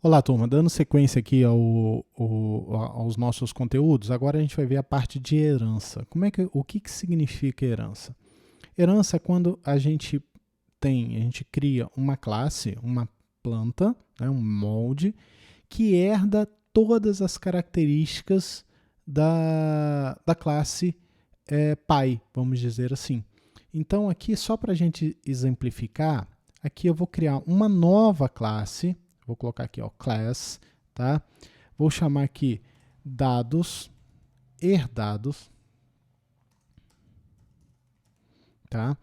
Olá, turma. Dando sequência aqui aos nossos conteúdos, agora a gente vai ver a parte de herança. O que significa herança? Herança é quando a gente cria uma classe, uma planta, né, um molde, que herda todas as características da classe pai, vamos dizer assim. Então aqui, só para a gente exemplificar, aqui eu vou criar uma nova classe. Vou colocar aqui, ó, class, tá? Vou chamar aqui dados herdados, tá?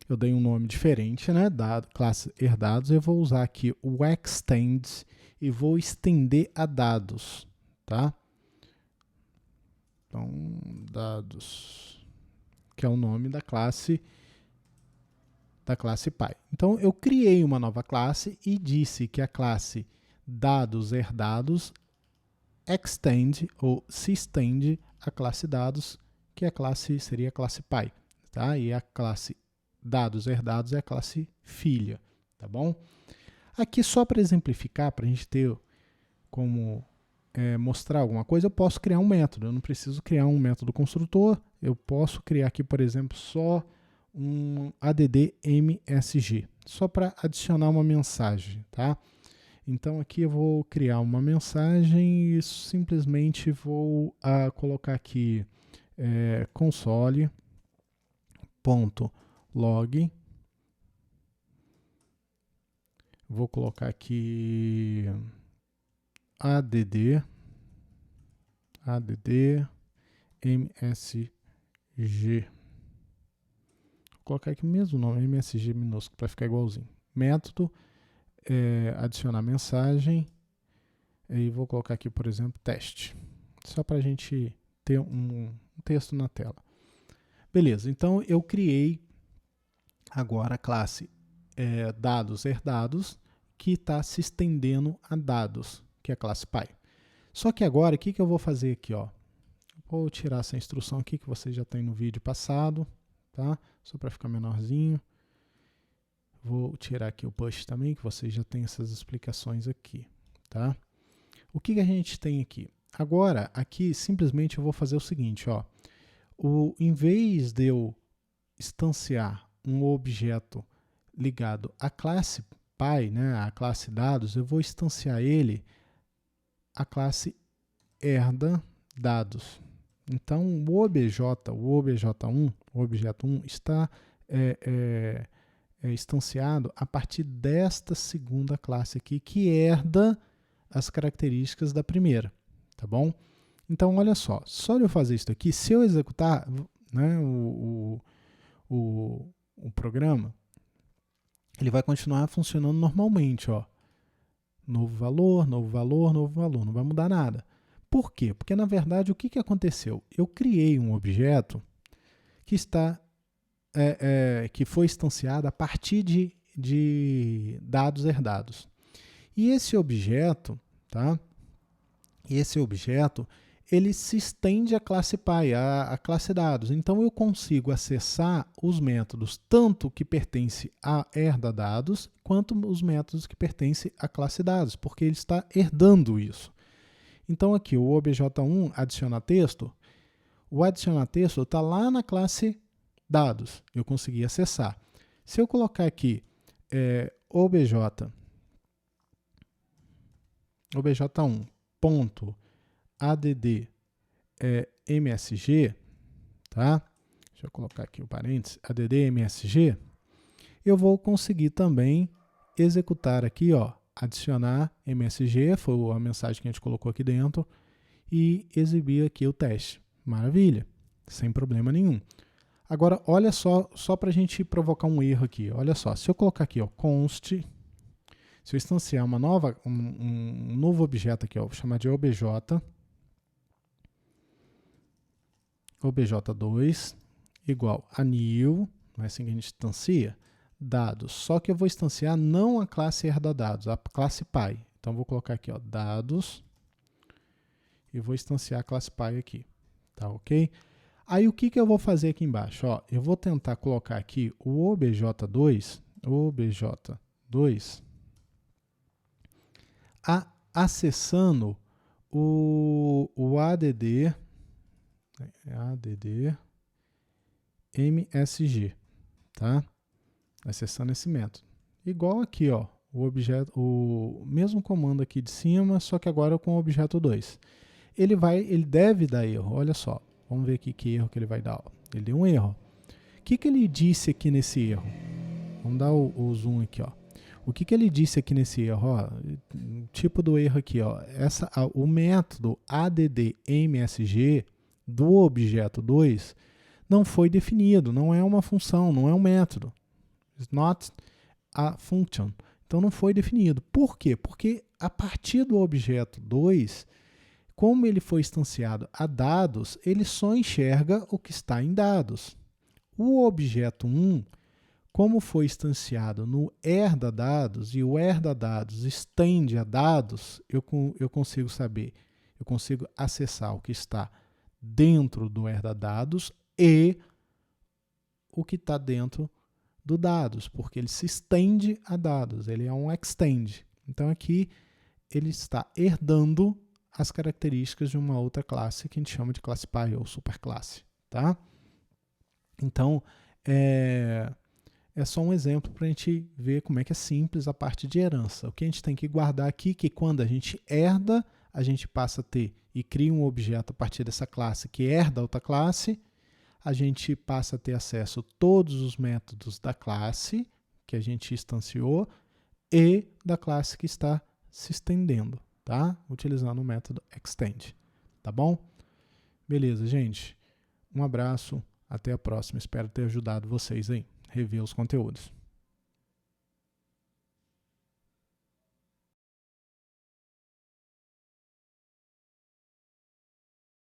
Eu dei um nome diferente, né? Classe herdados. Eu vou usar aqui o extend e vou estender a dados, tá? Então, dados, que é o nome da classe pai. Então, eu criei uma nova classe e disse que a classe dados herdados extend ou se estende a classe dados, que seria a classe pai, tá? E a classe dados herdados é a classe filha, tá bom? Aqui, só para exemplificar, para a gente ter como mostrar alguma coisa, eu posso criar um método. Eu não preciso criar um método construtor. Eu posso criar aqui, por exemplo, só um add-msg, só para adicionar uma mensagem, tá? Então aqui eu vou criar uma mensagem e simplesmente vou colocar aqui console.log. Vou colocar aqui add msg. Vou colocar aqui o mesmo nome, msg minúsculo, para ficar igualzinho. Método, adicionar mensagem, e vou colocar aqui, por exemplo, teste, só para a gente ter um texto na tela. Beleza, então eu criei agora a classe dados herdados, que está se estendendo a dados, que é a classe pai. Só que agora, o que eu vou fazer aqui? Ó? Vou tirar essa instrução aqui, que vocês já têm no vídeo passado, tá? Só para ficar menorzinho. Vou tirar aqui o push também, que vocês já têm essas explicações aqui, tá? O que a gente tem aqui? Agora, aqui, simplesmente eu vou fazer o seguinte, ó. Em vez de eu instanciar um objeto ligado à classe pai, né, à classe dados, eu vou instanciar ele a classe herda dados. Então, o obj1, o objeto 1, está instanciado a partir desta segunda classe aqui, que herda as características da primeira, tá bom? Então, olha só de eu fazer isso aqui, se eu executar, né, o programa, ele vai continuar funcionando normalmente, ó. Novo valor, novo valor, novo valor, não vai mudar nada. Por quê? Porque, na verdade, o que aconteceu? Eu criei um objeto que que foi instanciado a partir de dados herdados. E esse objeto, tá? Ele se estende à classe pai, à classe dados. Então, eu consigo acessar os métodos tanto que pertencem a herda dados, quanto os métodos que pertencem à classe dados, porque ele está herdando isso. Então, aqui, o obj1 adiciona texto. O adicionar texto está lá na classe dados. Eu consegui acessar. Se eu colocar aqui obj1 add msg, tá? Deixa eu colocar aqui o parênteses, add msg, eu vou conseguir também executar aqui, ó, adicionar msg, foi a mensagem que a gente colocou aqui dentro, e exibir aqui o teste. Maravilha, sem problema nenhum. Agora, olha só para a gente provocar um erro aqui, olha só, se eu colocar aqui, ó, const, se eu instanciar um novo objeto aqui, ó, vou chamar de obj2 igual a new, não é assim que a gente instancia, dados. Só que eu vou instanciar não a classe herda dados, a classe pai. Então, vou colocar aqui, ó, dados, e vou instanciar a classe pai aqui, tá ok? Aí, o que eu vou fazer aqui embaixo? Ó, eu vou tentar colocar aqui o obj2 acessando o add MSG, tá? Acessando esse método. Igual aqui, ó, o mesmo comando aqui de cima, só que agora com o objeto 2. Ele deve dar erro, olha só. Vamos ver aqui que erro que ele vai dar. Ó. Ele deu um erro. O que ele disse aqui nesse erro? Vamos dar o zoom aqui, ó. O que ele disse aqui nesse erro? Ó, o tipo do erro aqui, ó. O método addMSG do objeto 2 não foi definido, não é uma função, não é um método. It's not a function. Então não foi definido. Por quê? Porque a partir do objeto 2, como ele foi instanciado a dados, ele só enxerga o que está em dados. O objeto 1, como foi instanciado no herdadados, e o herdadados estende a dados, eu consigo saber, eu consigo acessar o que está dentro do herdadados e o que está dentro do dados, porque ele se estende a dados, ele é um extend. Então aqui ele está herdando as características de uma outra classe que a gente chama de classe pi ou superclasse, tá? Então, é só um exemplo para a gente ver como é que é simples a parte de herança. O que a gente tem que guardar aqui é que quando a gente herda, a gente passa a ter e cria um objeto a partir dessa classe que herda outra classe, a gente passa a ter acesso a todos os métodos da classe que a gente instanciou e da classe que está se estendendo, tá? Utilizando o método extend, tá bom? Beleza, gente. Um abraço, até a próxima. Espero ter ajudado vocês aí. Rever os conteúdos.